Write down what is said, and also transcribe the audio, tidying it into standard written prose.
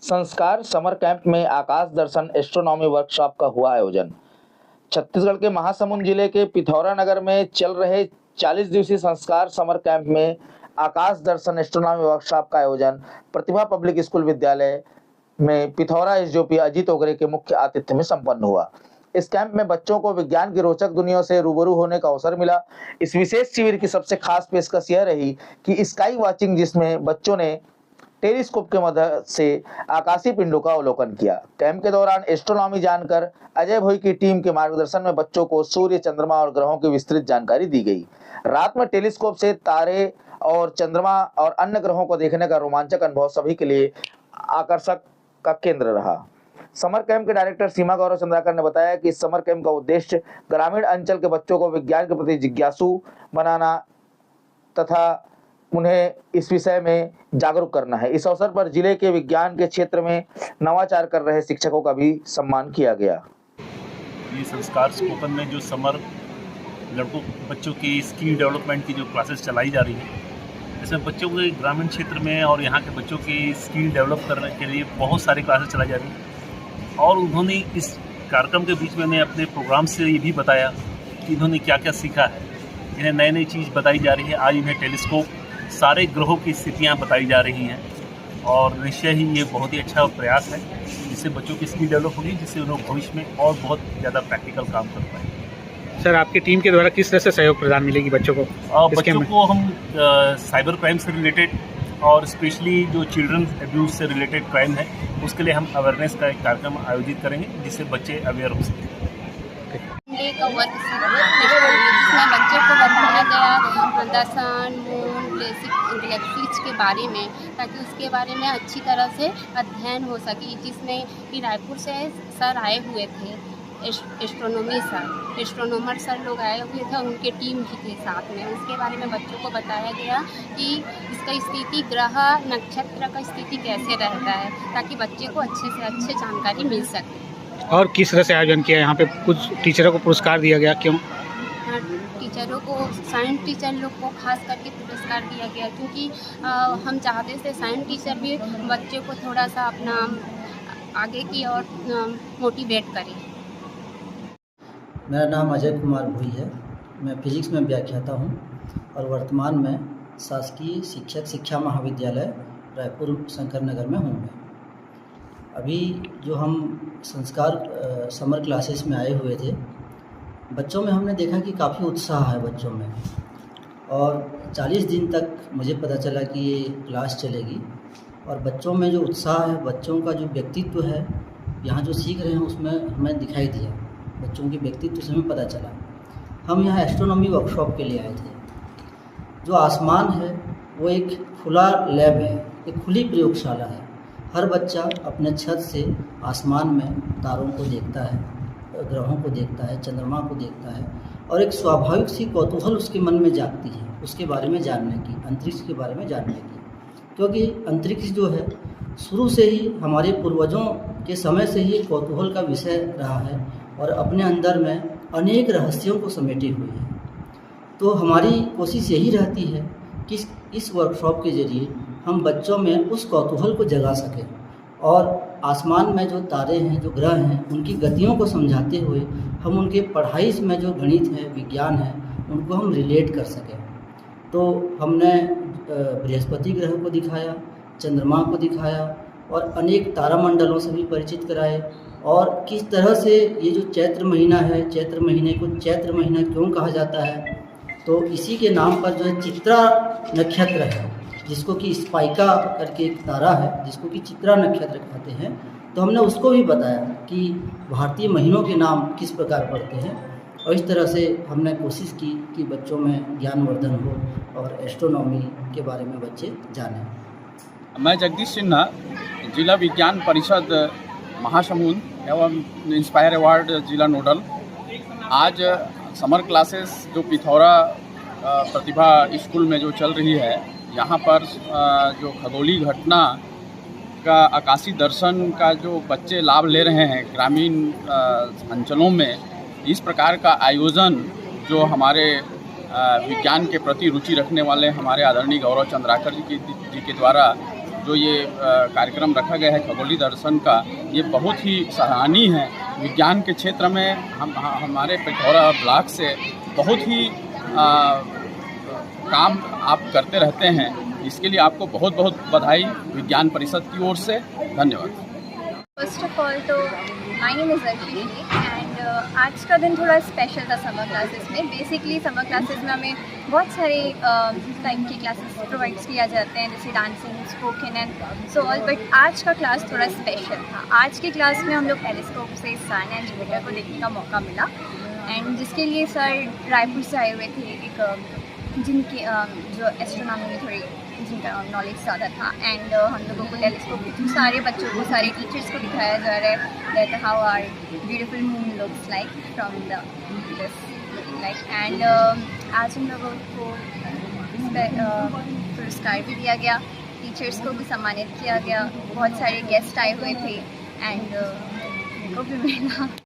संस्कार summer camp में आकाश दर्शन astronomy workshop का हुआ आयोजन। छत्तीसगढ़ के महासमुंद जिले के पिथौरा नगर में चल रहे 40 दिवसीय संस्कार समर कैंप में आकाश दर्शन एस्ट्रोनॉमी वर्कशॉप का आयोजन प्रतिभा पब्लिक स्कूल विद्यालय में पिथौरा एसडीओपी अजीत ओगरे के मुख्य आतिथ्य में संपन्न हुआ। इस कैंप में बच्चों को विज्ञान की रोचक दुनिया से रूबरू होने का अवसर मिला। इस विशेष शिविर की सबसे खास पेशकश यह रही कि स्काई वॉचिंग, जिसमें बच्चों ने टेलीस्कोप के मदद से आकाशीय पिंडों का अवलोकन किया। कैंप के दौरान एस्ट्रोनॉमी जानकर अजय भोई की टीम के मार्गदर्शन में बच्चों को सूर्य, चंद्रमा और ग्रहों की विस्तृत जानकारी दी गई। रात में टेलीस्कोप से तारे और चंद्रमा और अन्य ग्रहों को देखने का रोमांचक अनुभव सभी के लिए आकर्षक का केंद्र रहा। समर कैंप के डायरेक्टर सीमा गौरव चंद्राकर ने बताया कि इस समर कैंप का उद्देश्य ग्रामीण अंचल के बच्चों को विज्ञान के प्रति जिज्ञासु बनाना तथा उन्हें इस विषय में जागरूक करना है। इस अवसर पर जिले के विज्ञान के क्षेत्र में नवाचार कर रहे शिक्षकों का भी सम्मान किया गया। ये संस्कार स्पोकन में जो समर बच्चों की स्किल डेवलपमेंट की जो क्लासेस चलाई जा रही है, इसमें बच्चों के ग्रामीण क्षेत्र में और यहाँ के बच्चों की स्किल डेवलप करने के लिए बहुत सारी क्लासेस चलाई जा रही हैं। और उन्होंने इस कार्यक्रम के बीच में अपने प्रोग्राम से ये भी बताया कि इन्होंने क्या क्या सीखा है। इन्हें नई नई चीज़ बताई जा रही है। आज इन्हें टेलीस्कोप, सारे ग्रहों की स्थितियाँ बताई जा रही हैं और निश्चय ही ये बहुत ही अच्छा प्रयास है, जिससे बच्चों की स्किल डेवलप होगी, जिससे उन्हें भविष्य में और बहुत ज़्यादा प्रैक्टिकल काम कर पाएंगे। सर, आपकी टीम के द्वारा किस तरह से सहयोग प्रदान मिलेगी बच्चों को? बच्चों को हम साइबर क्राइम से रिलेटेड और स्पेशली जो चिल्ड्रन एब्यूज से रिलेटेड क्राइम है, उसके लिए हम अवेयरनेस का एक कार्यक्रम आयोजित करेंगे, जिससे बच्चे अवेयर हो सकें। जिसमें बच्चों को बताया गया the sun, moon, basic galaxies के बारे में, ताकि उसके बारे में अच्छी तरह से अध्ययन हो सके। जिसमें कि रायपुर से सर आए हुए थे, एस्ट्रोनॉमर सर लोग आए हुए थे, उनके टीम भी थे साथ में। उसके बारे में बच्चों को बताया गया कि इसका स्थिति, ग्रह, नक्षत्र का स्थिति कैसे रहता है, ताकि बच्चे को अच्छे से अच्छे जानकारी मिल सके। और किस तरह से आयोजन किया? यहाँ पे कुछ टीचरों को पुरस्कार दिया गया, क्यों? टीचरों को, साइंस टीचर लोग को खास करके पुरस्कार दिया गया, क्योंकि हम चाहते थे साइंस टीचर भी बच्चे को थोड़ा सा अपना आगे की ओर मोटिवेट करें। मेरा नाम अजय कुमार भोई है। मैं फिजिक्स में व्याख्याता हूँ और वर्तमान में शासकीय शिक्षक शिक्षा महाविद्यालय रायपुर शंकर नगर में हूँ। मैं अभी जो हम संस्कार समर क्लासेस में आए हुए थे, बच्चों में हमने देखा कि काफ़ी उत्साह है बच्चों में, और 40 दिन तक मुझे पता चला कि ये क्लास चलेगी। और बच्चों में जो उत्साह है, बच्चों का जो व्यक्तित्व है, यहाँ जो सीख रहे हैं उसमें हमें दिखाई दिया। बच्चों के व्यक्तित्व से हमें पता चला। हम यहाँ एस्ट्रोनॉमी वर्कशॉप के लिए आए थे। जो आसमान है वो एक खुला लैब है, एक खुली प्रयोगशाला है। हर बच्चा अपने छत से आसमान में तारों को देखता है, ग्रहों को देखता है, चंद्रमा को देखता है, और एक स्वाभाविक सी कौतूहल उसके मन में जागती है उसके बारे में जानने की, अंतरिक्ष के बारे में जानने की। क्योंकि अंतरिक्ष जो है शुरू से ही हमारे पूर्वजों के समय से ही कौतूहल का विषय रहा है और अपने अंदर में अनेक रहस्यों को समेटे हुए है। तो हमारी कोशिश यही रहती है कि इस वर्कशॉप के ज़रिए हम बच्चों में उस कौतूहल को जगा सकें और आसमान में जो तारे हैं, जो ग्रह हैं, उनकी गतियों को समझाते हुए हम उनके पढ़ाई में जो गणित है, विज्ञान है, उनको हम रिलेट कर सकें। तो हमने बृहस्पति ग्रह को दिखाया, चंद्रमा को दिखाया और अनेक तारामंडलों से भी परिचित कराए। और किस तरह से ये जो चैत्र महीना है, चैत्र महीने को चैत्र महीना क्यों कहा जाता है, तो इसी के नाम पर जो है चित्रा नक्षत्र है, जिसको कि स्पाइका करके एक तारा है, जिसको कि चित्रा नक्षत्र कहते हैं। तो हमने उसको भी बताया कि भारतीय महीनों के नाम किस प्रकार पड़ते हैं, और इस तरह से हमने कोशिश की कि बच्चों में ज्ञानवर्धन हो और एस्ट्रोनॉमी के बारे में बच्चे जानें। मैं जगदीश सिन्हा, जिला विज्ञान परिषद महासमुंद एवं इंस्पायर अवार्ड जिला नोडल। आज समर क्लासेस जो पिथौरा प्रतिभा स्कूल में जो चल रही है, यहाँ पर जो खगोलीय घटना का आकाशीय दर्शन का जो बच्चे लाभ ले रहे हैं ग्रामीण अंचलों में, इस प्रकार का आयोजन जो हमारे विज्ञान के प्रति रुचि रखने वाले हमारे आदरणीय गौरव चंद्राकर जी के द्वारा जो ये कार्यक्रम रखा गया है खगोलीय दर्शन का, ये बहुत ही सराहनीय है। विज्ञान के क्षेत्र में हमारे पिथौरा ब्लॉक से बहुत ही काम आप करते रहते हैं। इसके लिए आपको बहुत बहुत बधाई विज्ञान परिषद की ओर से। धन्यवाद। फर्स्ट ऑफ ऑल तो my name is Arshi and आज का दिन थोड़ा स्पेशल था समर क्लासेस में। बेसिकली समर क्लासेस में हमें बहुत सारे टाइप की क्लासेस प्रोवाइड किया जाते हैं, जैसे dancing, spoken and so all, but आज का क्लास थोड़ा स्पेशल था। आज के क्लास में हम लोग टेलीस्कोप से सन एंड जुपिटर को देखने का मौका मिला एंड जिसके लिए सर रायपुर से आए हुए थे, एक जिनके जो एस्ट्रोनॉमी में थोड़ी जिनका नॉलेज ज़्यादा था एंड हम लोगों को टेलीस्कोप के थ्रू सारे बच्चों को, सारे टीचर्स को दिखाया जा रहा है that how are beautiful moon looks like from the this like and आज हम लोगों को पुरस्कार भी दिया गया, टीचर्स को भी सम्मानित किया गया, बहुत सारे गेस्ट आए हुए थे एंड को भी मिला।